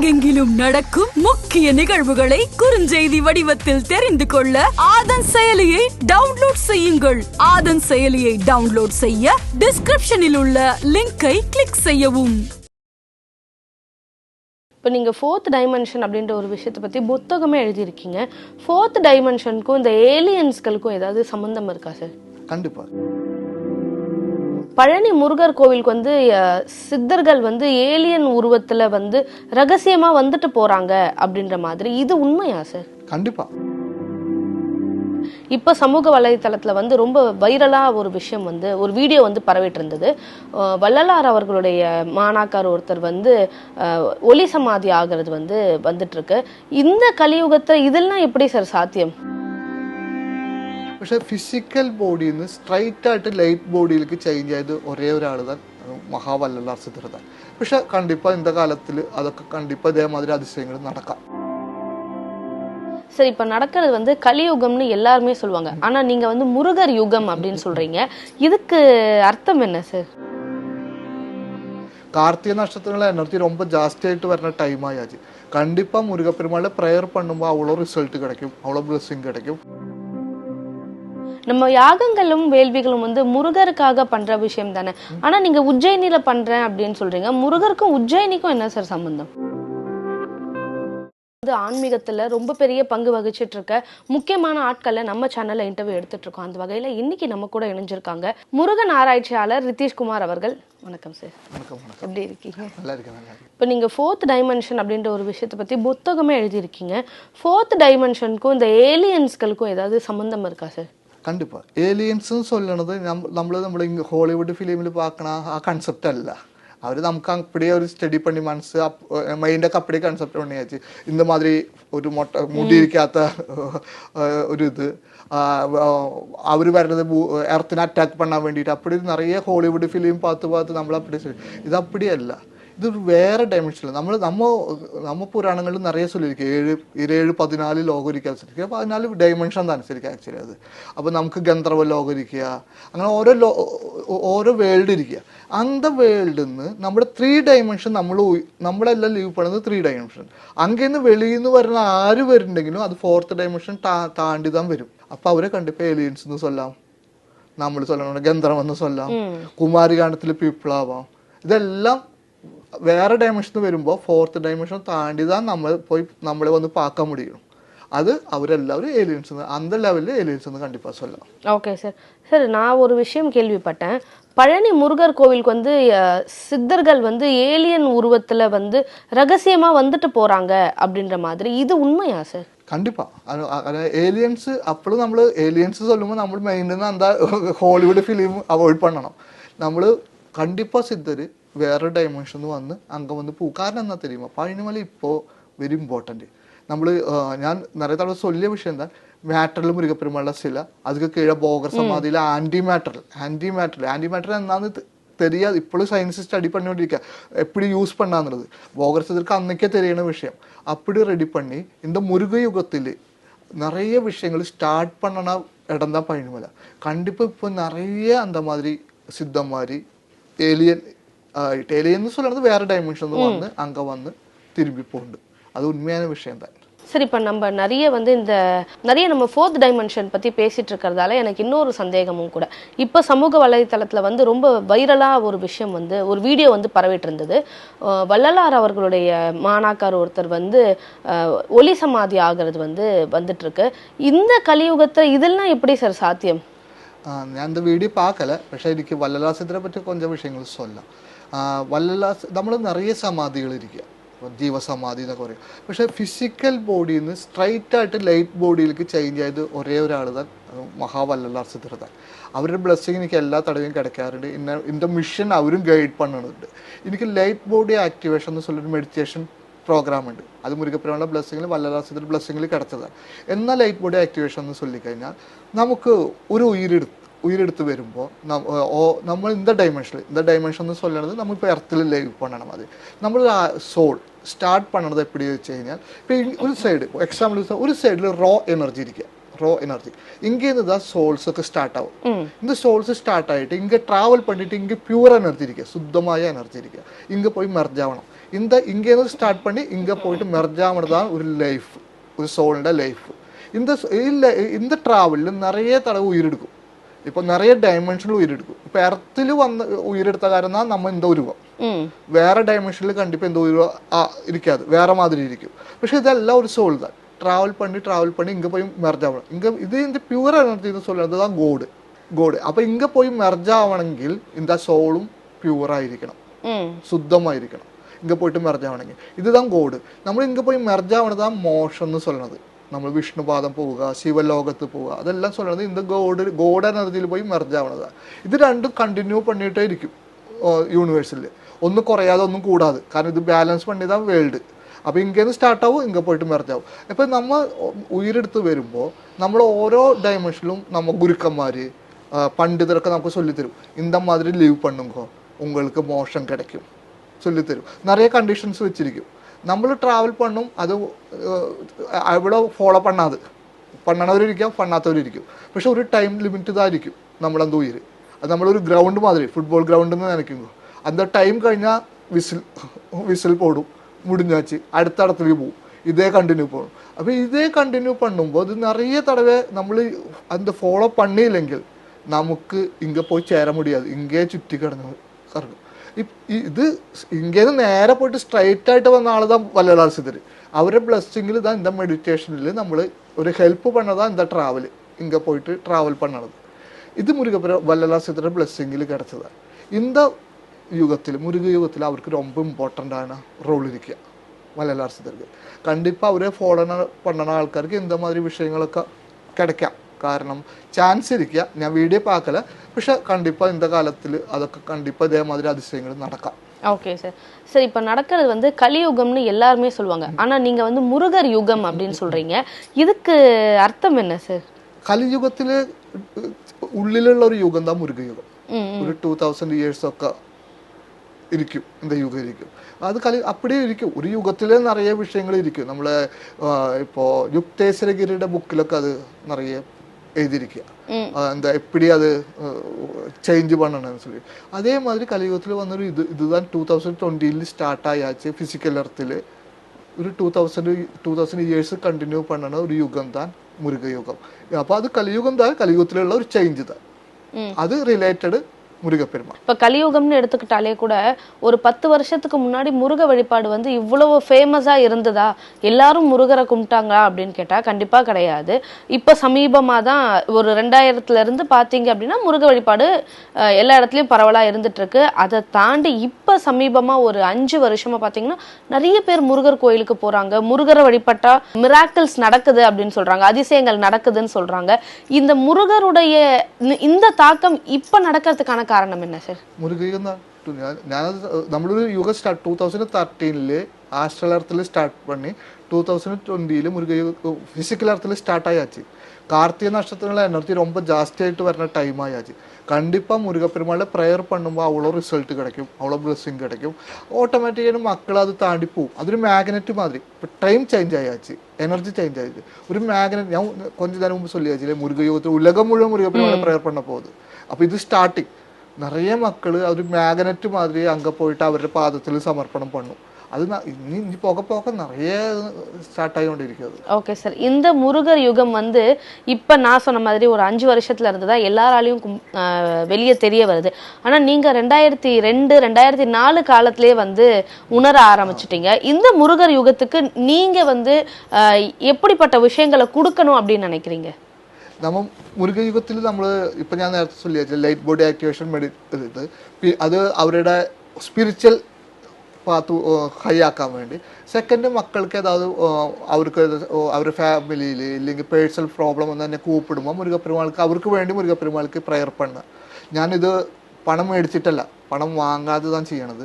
உலகெங்கிலும் நடக்கும் முக்கிய நிகழ்வுகளை குறுஞ்செய்தி வடிவத்தில் தெரிந்து கொள்ள ஆதன் செயலியை டவுன்லோட் செய்யுங்கள். ஆதன் செயலியை டவுன்லோட் செய்ய டிஸ்கிரிப்ஷனில் உள்ள லிங்கை கிளிக் செய்யவும். இப்போ நீங்கள் ஃபோர்த் டைமென்ஷன் அப்படின்ற ஒரு விஷயத்தை பற்றி புத்தகமே எழுதியிருக்கீங்க. ஃபோர்த் டைமென்ஷனுக்கும் இந்த ஏலியன்ஸ்களுக்கும் ஏதாவது சம்மந்தம் இருக்கா சார்? கண்டிப்பாக. பழனி முருகர் கோவிலுக்கு வந்து சித்தர்கள் வந்து ஏலியன் உருவத்தில் வந்து ரகசியமாக வந்துட்டு போகிறாங்க அப்படின்ற மாதிரி, இது உண்மையா சார்? கண்டிப்பாக. இப்போ சமூக வலைத்தளத்தில் வந்து ரொம்ப வைரலாக ஒரு விஷயம் வந்து ஒரு வீடியோ வந்து பரவிட்டு இருந்தது. வள்ளலார் அவர்களுடைய மாணாக்கர் ஒருத்தர் வந்து ஒலி சமாதி ஆகிறது வந்து வந்துட்டு இருக்கு. இந்த கலியுகத்தை இதெல்லாம் எப்படி சார் சாத்தியம்? പക്ഷേ ഫിസിക്കൽ ബോഡിയിൽ നിന്ന് സ്ട്രൈറ്റ് ആയിട്ട് ലൈറ്റ് ബോഡിയിലേക്ക് ചേഞ്ച് ആയത് ഒരേ ഒരാൾ തന്നെ മഹാവല്ലലാർ സിദ്ധർ തന്നെ. പക്ഷെ കണ്ടിപ്പാ இந்த காலத்தில் അതൊക്കെ കണ്ടിപ്പാ ഇതേമാതിരി അതിശയങ്ങൾ നടക്കാം. சரி, இப்போ நடக்கிறது வந்து கலியுகம்னு எல்லாருமே சொல்லுவாங்க. ஆனா நீங்க வந்து முருகர் யுகம் அப்படின்னு சொல்றீங்க. இதுக்கு அர்த்தம் என்ன சார்? கார்த்திகை நட்சத்திரங்கள எனர்ஜி ரொம்ப ஜாஸ்தியாയിട്ട് വരുന്ന ടൈം ആയാச்சு. கண்டிப்பா முருகப்பெருமாளை ப்ரேயர் பண்ணும்போது அவ்வளோ ரிசல்ட் கிடைக்கும், அவ்வளோ பிளெஸிங் கிடைக்கும். நம்ம யாகங்களும் வேள்விகளும் வந்து முருகருக்காக பண்ற விஷயம் தானே. ஆனா நீங்க உஜ்ஜயினில பண்றேன் அப்படின்னு சொல்றீங்க. முருகருக்கும் உஜ்ஜயினிக்கும் என்ன சார் சம்பந்தம்? ஆன்மீகத்துல ரொம்ப பெரிய பங்கு வகிச்சிட்டு இருக்க முக்கியமான ஆட்களை நம்ம சேனல்ல இன்டர்வியூ எடுத்துட்டு இருக்கோம். அந்த வகையில இன்னைக்கு நம்ம கூட இணைஞ்சிருக்காங்க முருகன் ஆராய்ச்சியாளர் ரித்தீஷ்குமார் அவர்கள். வணக்கம் சார். எப்படி இருக்கீங்க? நல்லா இருக்கேன். இப்போ நீங்கள் ஃபோர்த் டைமென்ஷன் அப்படின்ற ஒரு விஷயத்தை பற்றி புத்தகமே எழுதியிருக்கீங்க. ஃபோர்த் டைமென்ஷனுக்கும் இந்த ஏலியன்ஸ்களுக்கும் ஏதாவது சம்மந்தம் இருக்கா சார்? കണ്ടിപ്പാ. ഏലിയൻസ് சொல்லണത് നമ്മൾ ഇങ്ങ് ഹോളിവുഡ് ഫിലിമിൽ பார்க்கണ ആ കൺസെപ്റ്റ് അല്ല. അവർ നമുക്ക് அப்படியே ஒரு ஸ்டடி பண்ணி மனசு மைண்டൊക്കെ அப்படியே கன்செப்ட் பண்ணியாச்சு. இந்த மாதிரி ഒരു മുടി ഇരിക്കാത്ത ഒരു ഇത് അവർ വരുന്നത് എർത്തിനെ അറ്റാക്ക് பண்ண വേണ്ടിയിട്ട് அப்படி நிறைய ஹாலிவுட் ஃபிலிம் பார்த்து നമ്മൾ அப்படி ഇത് அப்படிയല്ല. ഇതൊരു വേറെ ഡയമെൻഷനിൽ നമ്മ പുരാണങ്ങളിൽ നിറയെ ചൊല്ലിയിരിക്കുക 7-14 ലോകം ഇരിക്കുക. 14 ഡയമെൻഷൻ തന്നെ ശരിക്കും ആക്ച്വലി അത്. അപ്പോൾ നമുക്ക് ഗന്ധർവ ലോകം ഇരിക്കുക, അങ്ങനെ ഓരോ വേൾഡ് ഇരിക്കുക. அந்த വേൾഡിൽ നിന്ന് നമ്മുടെ 3 ഡയമെൻഷൻ നമ്മളെല്ലാം ലീവ് പണത് 3 ഡയമെൻഷൻ. അങ്ങേന്ന് വെളിയിൽ നിന്ന് വരുന്ന ആര് വരുന്നുണ്ടെങ്കിലും അത് 4th ഡയമെൻഷൻ താണ്ടി താൻ വരും. അപ്പോൾ അവരെ കണ്ടിപ്പോൾ ഏലിയൻസ് എന്ന് ചൊല്ലാം, നമ്മൾ ചൊല്ലണം ഗന്ധർവം എന്ന് ചൊല്ലാം, കുമാരികാണ്ഡത്തിൽ പീപ്പിളാവാം. ഇതെല്ലാം വേറെ ഡയമെൻഷൻ വരുമ്പോൾ 4th ഡയമെൻഷൻ താണ്ടി தான் നമ്മളെ വന്ന് பார்க்க முடியும். அது அவரெல்லாரும் ஏலியன்ஸ், அந்த லெவலில் ஏலியன்ஸ் கண்டிப்பாக சொல்லலாம். Okay sir. சார், நான் ஒரு விஷயம் கேள்விப்பட்டேன். பழனி முருகர் கோவிலுக்கு வந்து சித்தர்கள் வந்து ஏலியன் உருவத்தில் வந்து ரகசியமாக வந்துட்டு போகிறாங்க அப்படின்ற மாதிரி, இது உண்மையா சார்? கண்டிப்பாக. ஏலியன்ஸ் அப்பளும் നമ്മൾ ஏலியன்ஸ் சொல்லும்போது നമ്മൾ മെയിൻ എന്താ ഹോളിവുഡ് ഫിലിം അവോയ്ഡ് பண்ணணும். നമ്മൾ കണ്ടിപ്പാ സിദ്ധർ വേറെ ഡയമെൻഷനിൽ വന്ന് അங்கே வந்து പോകും. കാരണം എന്നാ தெரியுமா, പഴനിമല ഇപ്പോൾ വെരി ഇമ്പോർട്ടൻറ്റ്. ഞാൻ നിറയെ തവണ ചൊല്ലിയ വിഷയം എന്താ, മാറ്ററിൽ മുരുകപ്പെരുമാളുടെ ശില, அதுக்கு கீழே போகர் சமாதியில் ஆன்டி மேட்டர் എന്നാന്ന് தெரியாது. இப்பொழுது சயின்ஸ் ஸ்டடி பண்ணிக்கொண்டிருக்க எப்படி யூஸ் பண்ணாங்கிறது போகர் சிதற்கு அன்னைக்கே தெரியன விஷயம். அப்படி ரெடி பண்ணி இந்த முருக யுகத்தில் நிறைய விஷயங்கள் ஸ்டார்ட் பண்ணன இடம் தான் பழனிமலை. கண்டிப்பாக இப்போ நிறைய அந்த மாதிரி சித்தம் மாதிரி ஏலியன் சொல்றது வேற டைமென்ஷன் வந்து அங்க வந்து திரும்பி போகுது. அது உண்மையான விஷயம் தான். சரி, இப்போ நம்ம நிறைய நம்ம 4th டைமென்ஷன் பற்றி பேசிகிட்டு இருக்கிறதால எனக்கு இன்னொரு சந்தேகமும் கூட. இப்போ சமூக வலைத்தளத்தில் வந்து ரொம்ப வைரலாக ஒரு விஷயம் வந்து ஒரு வீடியோ வந்து பரவிட்டு இருந்தது. வள்ளலார் அவர்களுடைய மாணாக்கர் ஒருத்தர் வந்து ஒலி சமாதி ஆகிறது வந்து வந்துட்டுருக்கு. இந்த கலியுகத்தை இதெல்லாம் எப்படி சார் சாத்தியம்? ഞാൻ இந்த വീഡിയോ பார்க்கல. പക്ഷേ എനിക്ക് വള്ളലാർ സിദ്ധരെ പറ്റി கொஞ்சம் விஷயங்கள் சொல்லலாம். വള്ളലാർ നമ്മൾ നിറയെ സമാധികൾ ഇരിക്കുക, ജീവസമാധി എന്നൊക്കെ പറയും. പക്ഷേ ഫിസിക്കൽ ബോഡിയിൽ നിന്ന് സ്ട്രൈറ്റ് ആയിട്ട് ലൈറ്റ് ബോഡിയിലേക്ക് ചേഞ്ച് ആയത് ഒരേ ഒരാൾ തന്നെ മഹാവല്ലലാർ സിദ്ധർ തന്നെ. അവരുടെ ബ്ലെസ്സിങ് എനിക്ക് എല്ലാ തടവും കിടക്കാറുണ്ട്. இந்த മിഷൻ അവരും ഗൈഡ് பண்ணுന്നുണ്ട്. എനിക്ക് ലൈറ്റ് ബോഡി ആക്ടിവേഷൻ എന്ന് சொல்லൊരു മെഡിറ്റേഷൻ പ്രോഗ്രാം ഉണ്ട്. അത് മുരുകപ്പെരുമാളുടെ ബ്ലെസ്സിങ്ങിൽ വല്ലലാർ സിദ്ധർ ബ്ലെസ്സിങ്ങിൽ കിടച്ചതാണ്. എന്നാൽ ലൈറ്റ് ബോഡി ആക്ടിവേഷൻ എന്ന് ചൊല്ലിക്കഴിഞ്ഞാൽ നമുക്ക് ഒരു ഉയരെടുത്ത് വരുമ്പോൾ നമ്മൾ இந்த ഡയമെൻഷൻ എന്ന് ചൊല്ലണത് നമ്മളിപ്പോൾ എർത്തിൽ ലൈവ് பண்ணണം. അത് നമ്മൾ സോൾ സ്റ്റാർട്ട് பண்ணണത് എപ്പടി വെച്ച് കഴിഞ്ഞാൽ, ഇപ്പോൾ ഒരു സൈഡ് എക്സാമ്പിൾ ഒരു സൈഡിൽ റോ എനർജി ഇരിക്കുക, ரோ எனர்ஜி. இங்கேருந்து தான் சோல்ஸுக்கு ஸ்டார்ட் ஆகும். இந்த சோல்ஸ் ஸ்டார்ட் ஆகிட்டு இங்கே ட்ராவல் பண்ணிட்டு இங்கே பியூர் எனர்ஜி இருக்கு, சுத்தമായ எனர்ஜி இருக்கு, இங்கே போய் மெர்ஜ் ஆகணும். இங்கேருந்து ஸ்டார்ட் பண்ணி இங்கே போயிட்டு மெர்ஜ் ஆகணுதான் ஒரு லைஃப், ஒரு சோളിൻ്റെ ലൈഫ്. இந்த ட்ராவலிൽ நிறைய தடவை உயிரெடுக்கும். இப்போ நிறைய டைமெൻഷനിൽ ഉയരെടുക്കും. இப்போ എർത്തിൽ വന്ന് ഉയരെടുത്ത കാരണം நம்ம இந்த உருவம் வேற டைமென்ஷனில் கண்டிப்பாக இந்த உருவம் இருக்காது, வேற மாதிரி இருக்கும். പക്ഷെ இதெல்லாம் ஒரு சோல் தான். ட்ராவல் பண்ணி இங்கே போய் மெர்ஜ் ஆகணும். இது இந்த பியூர் எனர்ஜி சொல்றது தான் கோഡ്. അപ്പോൾ இங்கே போய் மெர்ஜ் ആവണമെങ്കിൽ இந்த சோളുம் പ്യൂറായിരിക്കണം, ശുദ്ധമായിരിക്കണം. இங்கே போயிட்டு மெர்ஜ் ஆகണമെങ്കിൽ இதுதான் கோഡ്. നമ്മൾ இங்கே போய் மெர்ஜ் ஆகണதான் മോക്ഷം എന്ന് சொல்றது. നമ്മൾ വിഷ്ണുപാദം പോവുക, ശിവലോകത്ത് പോവുക, അതെല്ലാം சொல்றது இந்த கோഡ് எனர்ജിയിൽ പോയി மெர்ஜ் ആവണതാണ്. ഇത് രണ്ടും കണ്ടിന്യൂ பண்ணிட்டே ഇരിക്കും യൂണിവേഴ്സിൽ, ഒന്നും കുറയാതെ ഒന്നും കൂടാതെ. കാരണം ഇത് ബാലൻസ് പണിതാണ് വേൾഡ്. അപ്പോൾ ഇങ്ങനെ സ്റ്റാർട്ട് ആവും, ഇങ്ങനെ പോയിട്ട് மெர்ஜ் ആവും. ഇപ്പം നമ്മൾ ഉയരെടുത്ത് വരുമ്പോൾ നമ്മൾ ഓരോ ഡയമെൻഷനിലും നമ്മൾ ഗുരുക്കന്മാർ പണ്ഡിതരൊക്കെ നമുക്ക് ചൊല്ലിത്തരും. இந்த மாதிரி ലീവ് பண்ணுங்க உங்களுக்கு மோஷம் கிடைக்கும் ചൊല്ലിത്തരും. നിറയെ കണ്ടീഷൻസ് വെച്ചിരിക്കും. നമ്മൾ ട്രാവൽ പണ്ണും, അത് അവിടെ ഫോളോ പണ്ണണവരിരിക്കാം, പണ്ണാത്തവരിരിക്കും. പക്ഷെ ഒരു ടൈം ലിമിറ്റ് ഇതായിരിക്കും നമ്മളെന്തോ ഉയര്. അത് നമ്മളൊരു ഗ്രൗണ്ട് മാതിരി, ഫുട്ബോൾ ഗ്രൗണ്ട് എന്ന് നനയ്ക്കുമ്പോൾ அந்த டைம் കഴിഞ്ഞാൽ വിസിൽ പോടും, മുടിഞ്ഞാച്ച് അടുത്ത இடத்துலையும் പോവും. இதே கண்டினியூ போகணும். അപ്പോൾ இதே கண்டினியூ பண்ணுമ്പോൾ ഇത് நிறைய தடவை നമ്മൾ அந்த ഫോളോ பண்ணிയില്ലെങ്കിൽ നമുക്ക് ഇங்கே പോയി ചേരാൻ முடியாது. ഇங்கே ചുറ്റി കിടന്ന് കറങ്ങും. ഇത് ഇങ്ങനെ നേരെ പോയിട്ട് സ്ട്രൈറ്റ് ആയിട്ട് വന്ന ആളുതാ വല്ലലാൽ സിദ്ധർ. അവരുടെ ബ്ലെസ്സിങ്ങിൽ ഇതാ இந்த മെഡിറ്റേഷനിൽ നമ്മൾ ഒരു ഹെൽപ്പ് പണ്ണതാ இந்த ട്രാവൽ, ഇங்கே പോയിട്ട് ട്രാവൽ പണ്ണത്. ഇത് വല്ലലാൽ സിദ്ധരുടെ ബ്ലെസ്സിങ്ങിൽ കിടച്ചതാണ്. இந்த யுகத்தில் முருக யுகத்தில் அவருக்கு ரொம்ப இம்பார்ட்டண்ட்டான ரோல் இருக்கு வள்ளலார் சித்தருக்கு. கண்டிப்பாக அவரே ஃபாலோ பண்ண ആൾക്കാർക്ക് இந்த மாதிரி விஷயങ്ങളൊക്കെ கிடைക്കാം. കാരണം ചാൻസ് ഇരിക്കുക. ഞാൻ വീഡിയോ பார்க்கல, പക്ഷെ கண்டிப்பாக இந்த காலத்தில் അതൊക്കെ கண்டிப்பாக இதே மாதிரி அதிசயங்கள் நடക്കാം. Okay sir. சரி, இப்போ நடக்கிறது வந்து கலியுகம்னு எல்லாருமே சொல்லுவாங்க. ஆனால் நீங்கள் வந்து முருகர் யுகம் அப்படின்னு சொல்கிறீங்க. இதுக்கு அர்த்தம் என்ன சார்? കലിയുഗത്തിൽ ഉള്ളിലുള്ള ഒരു യുഗം தான் മുരുക യുഗം. ഒരു 2000 years ഒക്കെ ഇരിക്കും இந்த യുഗം ഇരിക്കും. അത് அப்படியே ഇരിക്കും. ഒരു യുഗത്തിൽ നിറയെ വിഷയങ്ങൾ ഇരിക്കും. നമ്മൾ ഇപ്പോൾ യുക്തേശ്വരഗിരിയുടെ ബുക്കിലൊക്കെ അത് നിറയെ എഴുതിയിരിക്കുക. എന്താ എപ്പിടി അത് ചേഞ്ച് பண்ணணும்னு சொல்லி. அதே மாதிரி கலியுகத்தில் வந்தொரு இதுதான் 2020 ஸ்டார்ட் ஃபிசிக்கல் எர்த்தில் ഒരു 2000 years കണ്ടിന്യൂ பண்ண ഒരു യുഗം தான் മുരുക യുഗം. അപ്പോൾ അത് കലിയുഗം தான், കലിയുഗത്തിലുള്ള ഒരു ചേഞ്ച് தான். அது ரிலேட்டடு முருகப்பெருமாள். இப்போ கலியுகம்னு எடுத்துக்கிட்டாலே கூட ஒரு 10 வருஷத்துக்கு முன்னாடி முருக வழிபாடு வந்து இவ்வளவு ஃபேமஸாக இருந்ததா, எல்லாரும் முருகரை கும்பிட்டாங்களா அப்படின்னு கேட்டால் கண்டிப்பாக கிடையாது. இப்போ சமீபமாக தான் ஒரு 2000 பார்த்தீங்க அப்படின்னா முருக வழிபாடு எல்லா இடத்துலையும் பரவலாக இருந்துகிட்ருக்கு. அதை தாண்டி இப்போ சமீபமாக ஒரு 5 வருஷமாக பார்த்தீங்கன்னா நிறைய பேர் முருகர் கோயிலுக்கு போகிறாங்க. முருகரை வழிபட்டால் மிராக்கிள்ஸ் நடக்குது அப்படின்னு சொல்கிறாங்க, அதிசயங்கள் நடக்குதுன்னு சொல்கிறாங்க. இந்த முருகருடைய இந்த தாக்கம் இப்போ நடக்கிறதுக்கான കാരണം என்ன சார்? മുരുകയുഗം നമ്മളൊരു യുഗം സ്റ്റാർട്ട് 2013 ആസ്ട്രൽ എർത്തിൽ സ്റ്റാർട്ട് பண்ணி 2020 മുരുകയുഗ ഫിസിക്കൽ എർത്തിൽ സ്റ്റാർട്ട് ആയാச்சு. കാർത്തിക നക്ഷത്രങ്ങളെ എനർജി ரொம்ப ஜாஸ்தியாയിട്ട് വരുന്ന ടൈം ആയാச்சு. கண்டிப்பாக முருகப்பெருமாளை ப்ரேயர் பண்ணுമ്പോൾ அவ்வளோ ரிசல்ட் கிடைக்கும், அவ்வளோ பிளெஸிங் கிடைக்கும். ഓട്ടോമാറ്റിക്കായിട്ട് മക്കൾ അത് താണ്ടി പോവും. അതൊരു മാഗ്നറ്റ് മാതിരി. ഇപ്പോൾ ടൈം ചേഞ്ച് ആയാச்சு, எனர்ஜி சேஞ்ச் ஆயிடுச்சு. ஒரு மேக்னெட். ഞാൻ கொஞ்ச நேரம் முன்பு சொல்லியாச்சு, முருகயுகத்தில் உலகம் முழுவதும் முருகப்பெருமாளை ப்ரேயர் பண்ண போகுது. അപ്പോൾ ഇത് സ്റ്റാർട്ടിങ്. நிறைய மக்கள் ஒரு மேக்னெட் மாதிரி அங்கே போயிட்டு அவരുടെ பாதத்தில் சமர்ப்பணம் பண்ணும். அது இனி போக போக நிறைய ஸ்டார்ட் ஆகிக்கொண்டிருக்கிறது. Okay sir. இந்த முருகர் யுகம் வந்து இப்போ நான் சொன்ன மாதிரி ஒரு 5 வருஷத்துல இருந்து தான் எல்லாராலையும் வெளியே தெரிய வருது. ஆனால் நீங்கள் 2002 2004 காலத்திலே வந்து உணர ஆரம்பிச்சிட்டீங்க. இந்த முருகர் யுகத்துக்கு நீங்கள் வந்து எப்படிப்பட்ட விஷயங்களை கொடுக்கணும் அப்படின்னு நினைக்கிறீங்க? നമ്മൾ മുരുകയുഗത്തിൽ നമ്മൾ ഇപ്പം ഞാൻ നേരത്തെ ചൊല്ലിയാச்சு ലൈറ്റ് ബോഡി ആക്ടിവേഷൻ അത് അവരുടെ സ്പിരിച്വൽ പാത്ത് ഹൈ ആക്കാൻ വേണ്ടി. സെക്കൻഡ്, മക്കൾക്ക് അതായത് അവർക്ക് അവരുടെ ഫാമിലിയിൽ ഇല്ലെങ്കിൽ പേഴ്സണൽ പ്രോബ്ലം എന്ന് തന്നെ കൂപ്പിടുമ്പോൾ മുരുകപ്പെരുമാൾക്ക് അവർക്ക് വേണ്ടി മുരുകപ്പെരുമാൾക്ക് പ്രയർ പണ്ണ. ഞാനിത് പണം മേടിച്ചിട്ടല്ല, പണം വാങ്ങാതെ தான் ചെയ്യണത്.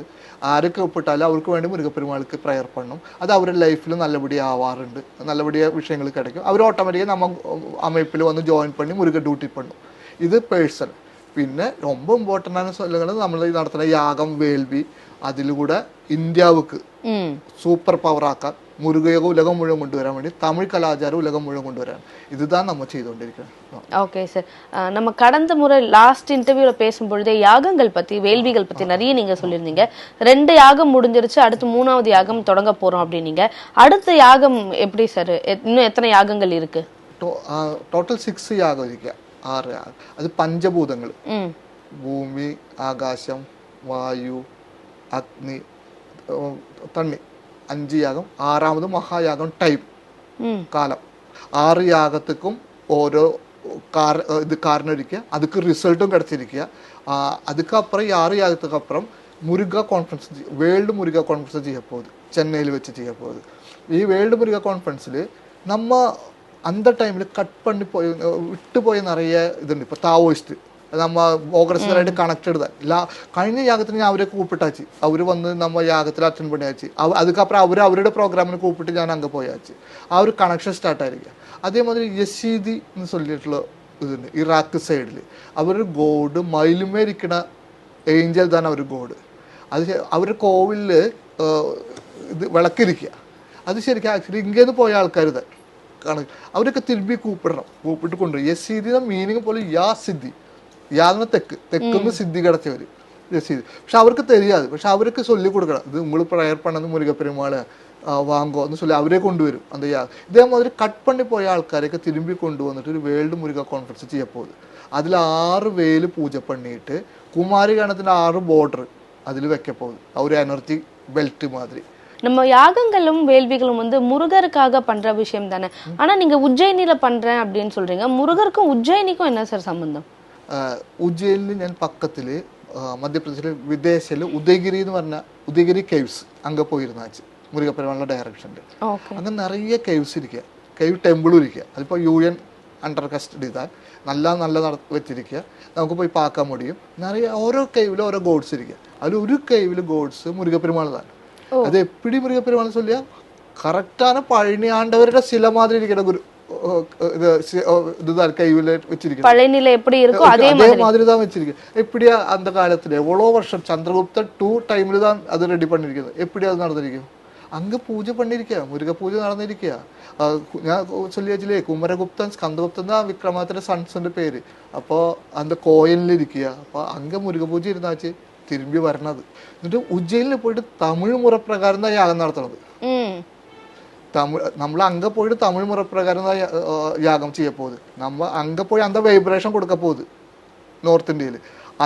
ആരൊക്കെ ഒപ്പിട്ടാലും അവർക്ക് വേണ്ടി മുരുകപ്പെരുമാൾക്ക് പ്രയർ പണ്ണും. അത് അവരുടെ ലൈഫിൽ നല്ലപടി ആവാറുണ്ട്, നല്ലപടി വിഷയങ്ങൾ കിടക്കും. അവർ ഓട്ടോമാറ്റിക്കായി നമ്മൾ அமைப்பில் വന്ന് ജോയിൻ பண்ணி മുരുക ഡ്യൂട്ടി പണ്ണും. ഇത് പേഴ്സൺ. പിന്നെ ரொம்ப ഇമ്പോർട്ടൻ്റാன സ്ഥലങ്ങൾ നമ്മൾ നടത്തുന്ന യാഗം, വേൾവി, അതിലൂടെ ഇന്ത്യക്ക് സൂപ്പർ പവർ ആക്കാൻ മുരുകയോഗം ഉലകം മുഴുവൻ കൊണ്ടുവരാൻ വേണ്ടി തമിഴ് കലാചാരം ഉലകം മുഴുവൻ കൊണ്ടുവരാൻ இதுதான் நம்ம செய்துകൊണ്ടിருக்கிறோம். ஓகே சார், நம்ம கடந்த முறை லாஸ்ட் இன்டர்வியூல பேசும்பொழுதே யாகங்கள் பத்தி வேள்விகள் பத்தி நிறைய நீங்க சொல்லியிருந்தீங்க. 2 யாகம் முடிஞ்சிருச்சு, அடுத்து 3வது யாகம் தொடங்க போறோம் அப்படின்னீங்க. அடுத்த யாகம் எப்படி சார், இன்னும் எத்தனை யாகங்கள் இருக்கு? ടോട്ടൽ 6 യാഗം ഇരിക്കുക, 6 യാഗം. അത് പഞ്ചഭൂതങ്ങൾ, ഭൂമി, ആകാശം, വായു, അഗ്നി, തണ്ണി, 5 യാഗം. 6வது മഹായാഗം ടൈം, കാലം. 6 യാഗത്തിക്കും ഓരോ ഇത് കാരണം ഇരിക്കുക, അതുക്ക് റിസൾട്ടും കിടച്ചിരിക്കുക. അതുക്കപ്പുറം 6 യാഗத்துக்கு அப்புறம் Muruga conference, world Muruga conference ചെയ്യാൻ പോകുന്നത്, ചെന്നൈയിൽ വെച്ച് ചെയ്യാൻ പോകുന്നത്. ഈ വേൾഡ് മുരുക കോൺഫറൻസിൽ നമ്മ அந்த டைமில் கட் பண்ணி விட்டு போய் நிறைய இதுണ്ട്. இப்போ താവോയിസ്റ്റ് നമ്മ ഓർഗനൈസറായിട്ട് കണക്റ്റഡ് தான் ഇല്ല. കഴിഞ്ഞ യാഗത്തിന് ഞാൻ അവരെ കൂപ്പിട്ടാச்சு, അവർ വന്ന് നമ്മ യാഗത്തിൽ അറ്റൻഡ് பண்ணியாச்சு. அதுக்கப்புறம் അവരുടെ പ്രോഗ്രാമിന് കൂപ്പിട്ട് ഞാൻ അങ്ങ് പോയാச்சு. ആ ഒരു കണക്ഷൻ സ്റ്റാർട്ടായിരിക്കുക. അതേമാതിരി യസീദി എന്ന് சொல்லிയിട്ടുള്ള ഇതുണ്ട് ഇറാഖ് സൈഡിൽ. അവരൊരു ഗോഡ് മയിലുമേരിക്കണ ഏഞ്ചൽ തന്നെ അവർ ഗോഡ്. അത് അവർ കോവിലിൽ ഇത് വിളക്കിരിക്കുക. അത് ശരിക്കും ആക്ച്വലി ഇങ്ങേന്ന് പോയ ആൾക്കാർ തന്നെ അവരൊക്കെ തിരുമ്പി കൂപ്പിടണം, കൂപ്പിട്ട് കൊണ്ടുവരും. യസീദിയുടെ മീനിങ് പോലെ യാ സിദ്ധി, യാതൊന്ന് തെക്കുന്ന് സിദ്ധി കിടച്ചവർ യസീദ്. പക്ഷെ അവർക്ക് தெரியாது. പക്ഷെ അവർക്ക് ചൊല്ലി കൊടുക്കണം, ഇത് നമ്മൾ പ്രയർ പണത് മുരുകപ്പെരുമാള് വാങ്ങോ എന്ന് ചൊല്ലി അവരെ കൊണ്ടുവരും. அந்த ഇതേമാതിരി കട്ട് പണി പോയ ആൾക്കാരെയൊക്കെ തിരുമ്പി കൊണ്ടുവന്നിട്ട് ഒരു വേൾഡ് മുരുക കോൺഫറൻസ് ചെയ്യാൻ പോകുന്നത്. അതിൽ 6 വേല് പൂജ പണിയിട്ട് കുമാരി ഗണത്തിൻ്റെ 6 ബോർഡർ അതിൽ വെക്കാൻ പോകുന്നത്. ആ ഒരു എനർജി ബെൽറ്റ് മാതിരി. நம்ம யாகங்களும் வேள்விகளும் வந்து முருகருக்காக பண்ற விஷயம் தானே. ஆனா நீங்க உஜ்ஜயினில பண்றேன் அப்படின்னு சொல்றீங்க. முருகருக்கும் உஜ்ஜயினிக்கும் என்ன சார் சம்பந்தம்? ഉജ്ജയിനിൽ ഞാൻ പക്കത്തില് മധ്യപ്രദേശിലെ വിദേശില് ഉദയഗിരി എന്ന് പറഞ്ഞ ഉദയഗിരി കേവ്സ് അങ്ങ് പോയിരുന്നാച്ച് മുരുകപ്പെരുമാളുടെ ഡയറക്ഷനിൽ. അങ്ങനെ നിറയെ കേവ്സ് ഇരിക്കുക, കേവ് ടെമ്പിളും ഇരിക്കുക. അതിപ്പോൾ UN അണ്ടർ കസ്റ്റഡി താൻ നല്ല വെച്ചിരിക്കുക, നമുക്ക് പോയി പാക്കാൻ മുടിയും. നിറയെ ഓരോ കേവിലും ഓരോ ഗോഡ്സ് ഇരിക്കുക. അതിൽ ഒരു കേവില് ഗോഡ്സ് മുരുകപ്പെരുമാൾ താൻ. அது எப்படி முருகப்பெருமாள் சொல்லியா கரெக்டான பழனி ஆண்டவரோட சில மாதிரி இருக்கிற ஒரு இதுதான் கைவில வச்சிருக்கேன். பழனில எப்படி இருக்கோ அதே மாதிரி தான் வச்சிருக்கேன். எப்படியா அந்த காலத்துல எவ்வளோ வருஷம் சந்திரகுப்த 2 டைம்ல தான் அது ரெடி பண்ணிருக்கிறது. எப்படி அது நடந்திருக்கும்? அங்க பூஜை பண்ணிருக்க, முருக பூஜை നടന്നിരിക്കുക. ഞാൻ ചൊല്ലിയാച്ചില്ലേ, കുമരഗുപ്തൻ സ്കന്ദഗുപ്തൻ தான் വിക്രമാദിത്യന്റെ സൺസിന്റെ പേര്. അപ്പോൾ அந்த കോയിലിരിക്കുക. അപ്പോൾ അങ്ക മുരുക പൂജ ഇരുന്നാച്ച് തിരുമ്പി വരണത്. എന്നിട്ട് ഉജ്ജയിനിൽ പോയിട്ട് തമിഴ് മുറപ്രകാരം தான் യാഗം നടത്തണത്. നമ്മൾ അങ്ക പോയിട്ട് തമിഴ് മുറപ്രകാരം தான் യാഗം ചെയ്യ പോകുന്നത്. നമ്മ അങ്ക പോയി அந்த വൈബ്രേഷൻ കൊടുക്ക പോകുന്നത് നോർത്ത് ഇന്ത്യയിൽ.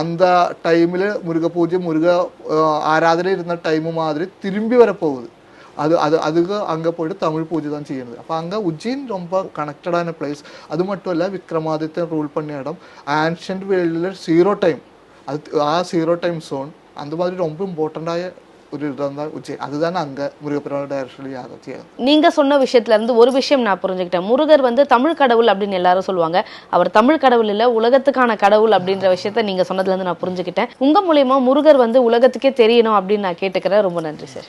அந்த டைமில் முருக பூஜை முருக ஆராதனை இருந்த டைமு மாதிரி திரும்பி வர போகுது. அதுக்கு அங்கே போயிட்டு தமிழ் பூஜை தான் செய்யறது. அப்போ அங்கே உஜ்ஜயின் ரொம்ப கனெக்டடான பிளேஸ். அது மட்டும் இல்லை, விக்ரமாதித்யன் ரூல் பண்ண இடம். ஆன்ஷியன்ட் வேர்ல்டில் 0 டைம், அது 0 டைம் சோன், அந்த மாதிரி ரொம்ப இம்பார்ட்டண்டாയ ஒரு இடம் தான் உஜ்ஜயின். அதுதான் அங்கே முருகப்பெருமாள் டைரக்ஷன்ல யாகம் செய்யணும். நீங்க சொன்ன விஷயத்துல இருந்து ஒரு விஷயம் நான் புரிஞ்சுக்கிட்டேன். முருகர் வந்து தமிழ் கடவுள் அப்படின்னு எல்லாரும் சொல்லுவாங்க. அவர் தமிழ் கடவுள் இல்ல, உலகத்துக்கான கடவுள் அப்படின்ற விஷயத்த நீங்க சொன்னதுல இருந்து நான் புரிஞ்சுக்கிட்டேன். உங்க மூலியமா முருகர் வந்து உலகத்துக்கே தெரியணும் அப்படின்னு நான் கேட்டுக்கிறேன். ரொம்ப நன்றி சார்.